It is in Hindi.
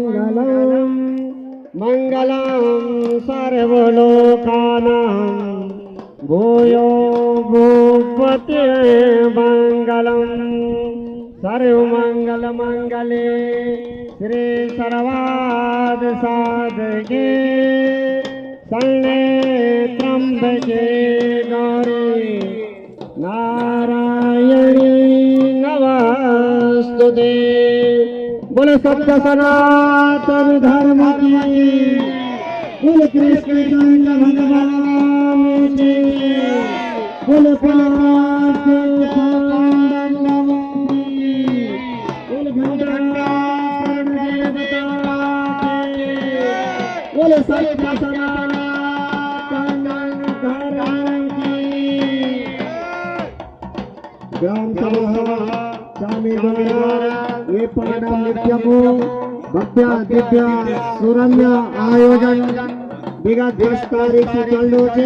मंगलम मंगलम सर्वलोकानां भूयो भूपते मंगलम सर्वमंगल मंगले श्री सर्वाद साधके शरणे त्र्यंबके गौरी नारायणी नमस्तुते। बोलो सत्य सनातन धर्म की, बोलो कृष्ण चंद्र भगवान की, बोलो पांच पांडव की, बोलो घंटानाद देवता की, बोलो सत्य सनातन धर्म की। ग्राम सभा स्वामी द्वारा ये पांडव नृत्य को भव्य दिव्य सुरम्य आयोजन विगत 10 तारीख से चालू है।